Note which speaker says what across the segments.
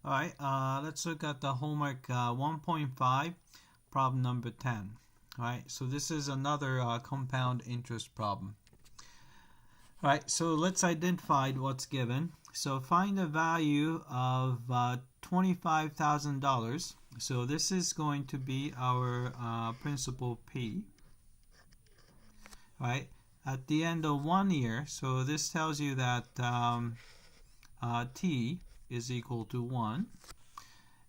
Speaker 1: Alright, let's look at the homework 1.5, problem number 10. Alright, so this is another compound interest problem. Alright, so let's identify what's given. So find the value of $25,000. So this is going to be our principal P. Right, at the end of 1 year, so this tells you that T is equal to 1.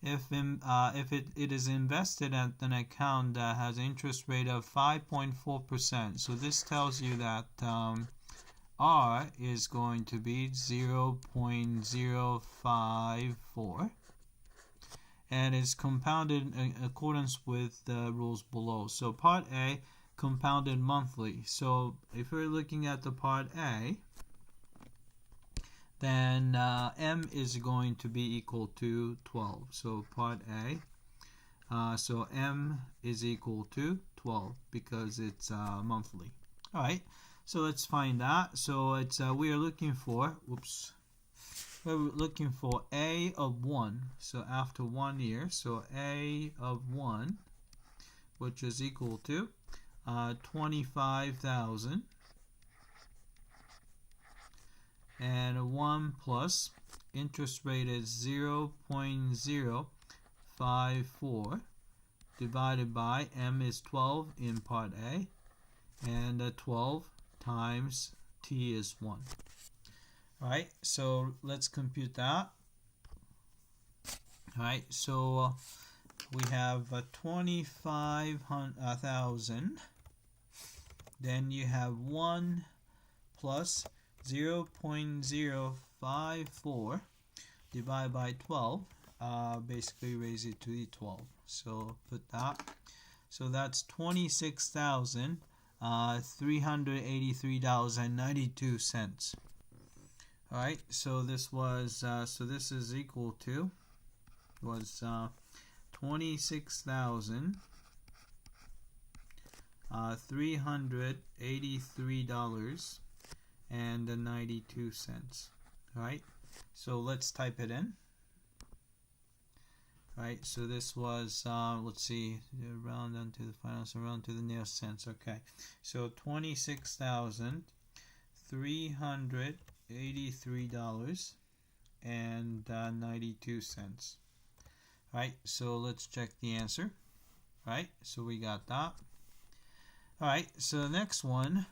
Speaker 1: If it is invested at an account that has interest rate of 5.4%, so this tells you that R is going to be 0.054 and is compounded in accordance with the rules below. So part A, compounded monthly. So if we're looking at the part A, then M is going to be equal to 12. So part A, so M is equal to 12 because it's monthly. All right, so let's find that. So it's we are looking for, we're looking for A of 1. So after 1 year, so A of 1, which is equal to 25,000. And 1 plus interest rate is 0.054 divided by M is 12 in part A, and 12 times T is 1. Alright, so let's compute that. Alright, so we have 25,000. Then you have 1 plus 0.054 divided by 12, basically raise it to the 12. So put that. So that's $26,383.92. All right. So this was so this is equal to was $26,383.92. Right, so let's type it in. Right, so this was let's see, round down to the final, so round to the nearest cents. Okay, so $26,383.92. Right, so let's check the answer. Right, so we got that. All right, so the next one,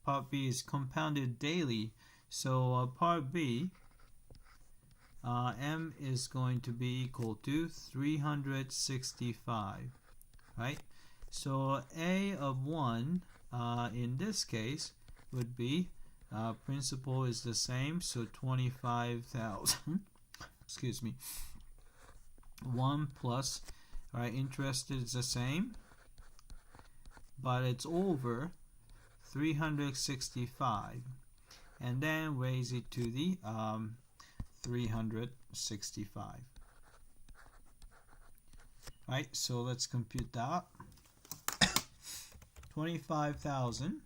Speaker 1: part B, is compounded daily. So part B, M is going to be equal to 365. Right? So A of 1 in this case would be principal is the same, so 25,000. Excuse me. 1 plus, right, interest is the same, but it's over 365, and then raise it to the 365. Right, so let's compute that. 25,000,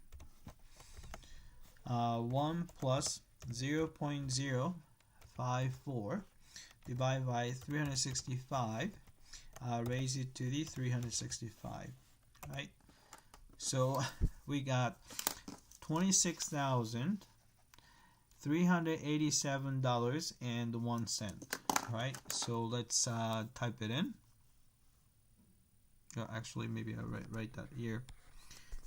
Speaker 1: 1 plus 0.054 divided by 365, raise it to the 365. Right, so we got $26,387.01. Right, so let's type it in. Actually, maybe I'll write that here.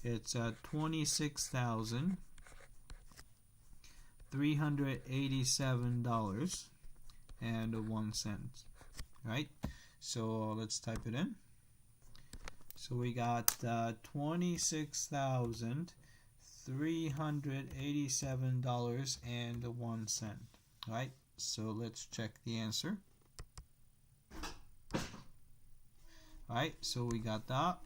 Speaker 1: It's $26,387.01. Right, so let's type it in. So we got $26,387.01. Right, so let's check the answer. Alright, so we got that.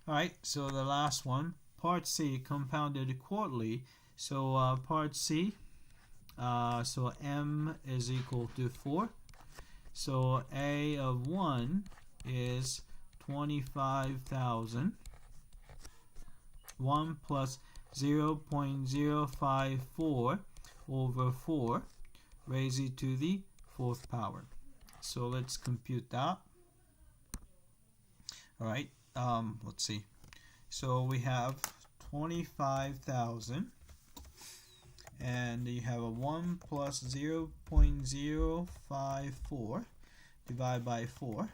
Speaker 1: Alright, so the last one, part C, compounded quarterly. So part C, so M is equal to 4. So A of 1 is 25,000. 1 plus 0.054 over 4, raise it to the 4th power. so let's compute that. All right, let's see. So we have 25,000, and you have a 1 plus 0.054 divided by 4,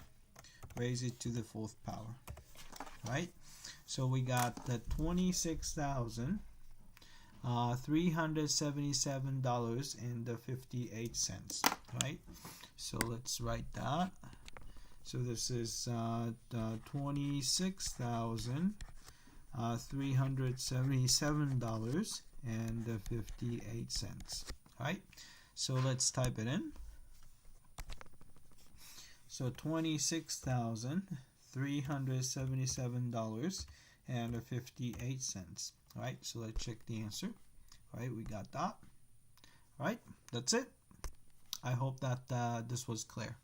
Speaker 1: raise it to the 4th power. Right? So we got the $26,377.58. Right? So let's write that. So this is $26,377.58. Right? So let's type it in. So $26,377.58. All right, so let's check the answer. All right, we got that. All right, that's it. I hope that this was clear.